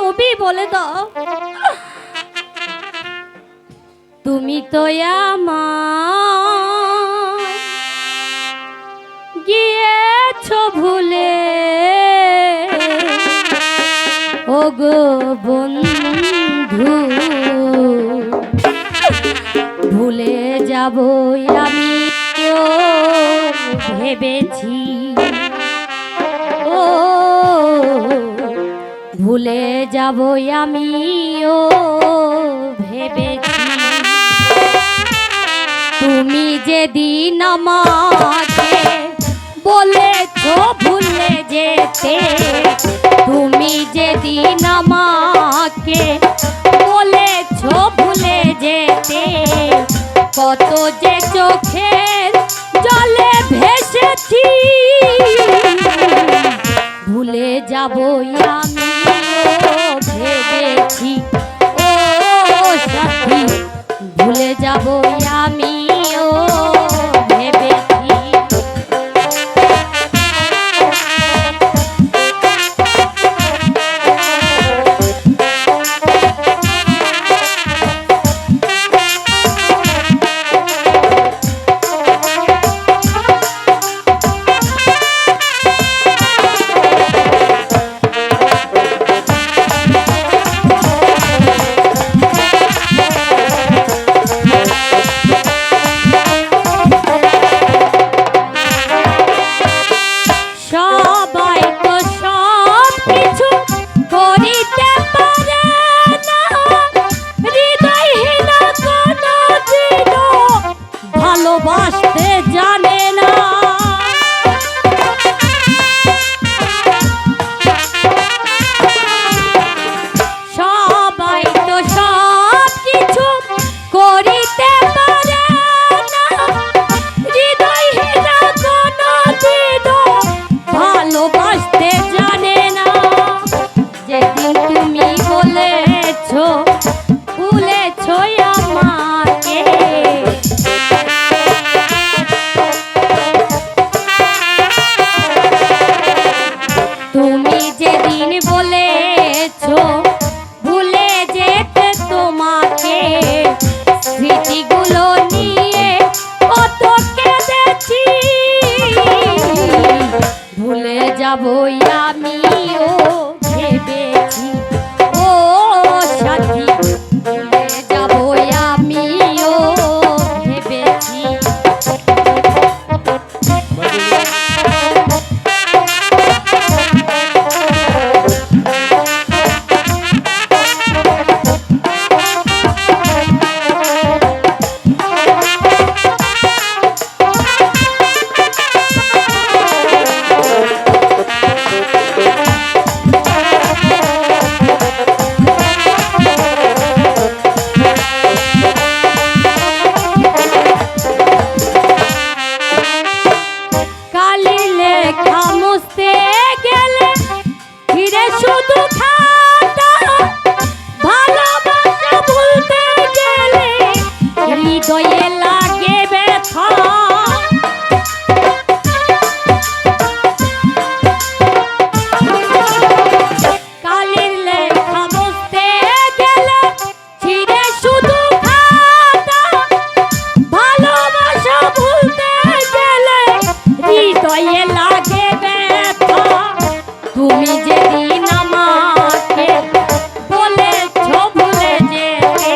তুমি বলে দাও, তুমি তো আমার গিয়েছো ভুলে, ও গো বন্ধু, ভুলে যাব আমি ভেবেছি, ও ভুলে যাব আমিও ভেবেছি। তুমি যেদিন আমাকে বলেছো ভুলে যেতে, তুমি যেদিন আমাকে বলেছো ভুলে যেতে, কত যে চোখের জলে ভেসেছি, ভুলে যাব আমি ভেবেছি, ও সাথী ভুলে যাব আমিও ভেবেছি। ভালোবাসতে জানে না, সবাই তো সব কিছু করিতে পারে না, হৃদয়হীনা কোনদিন ভালোবাসতে জানে না। যেদিন তুমি বলেছো ভুলেছো আমাকে, তুমি যেদিন বলেছো ভুলে যেতে তোমাকে, স্মৃতিগুলো নিয়ে কত কেঁদেছি, ভুলে যাবো আমিও ভেবেছি, ও সাথী ভুলে যাবো আমিও ভেবেছি। মুছতে গেলে ফিরে শুধু খাতা, ভালোবাসা ভুলতে গেলে হৃদয়ে লাগে ব্যথা, কালির লেখা মুছতে গেলে ফিরে শুধু খাতা, ভালোবাসা ভুলতে গেলে হৃদয়ে লাগে ব্যথা। তুমি যেদিন আমাকে বলেছো ভুলে যেতে,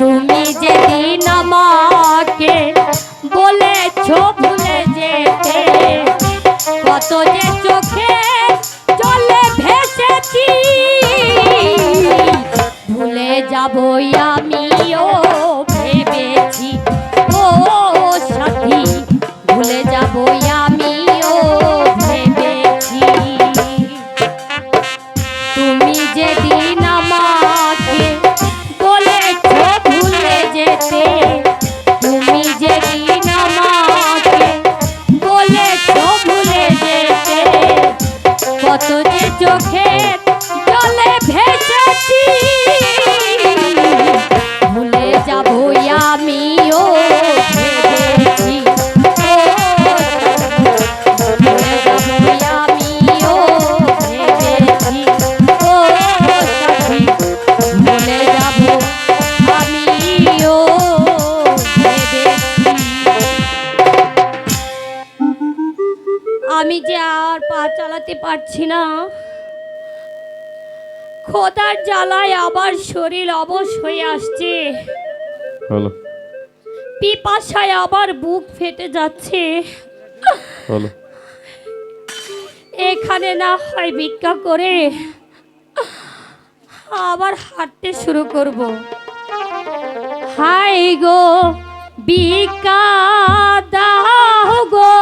তুমি যেদিন আমাকে বলেছো ভুলে যেতে, কত যে চোখে জলে ভেসেছি, ভুলে যাবো আমিও ভেবেছি, ও সাথী ভুলে যাবো আমিও ভেবেছি। তুমি যেদিন আমাকে বলেছো ভুলে যেতে, তুমি যেদিন আমাকে বলেছো ভুলে যেতে, কত যে চোখের জলে ভেসেছি, আমি যে আর পা চালাতে পারছি না, খোদার জ্বালায় আবার শরীর অবশ হয়ে আসছে, হলো পিপাসায় আবার বুক ফেটে যাচ্ছে। হলো এখানে না হয় ভিক্ষা করে আবার হাঁটতে শুরু করব। হাই গো ভিক্ষা দাও গো,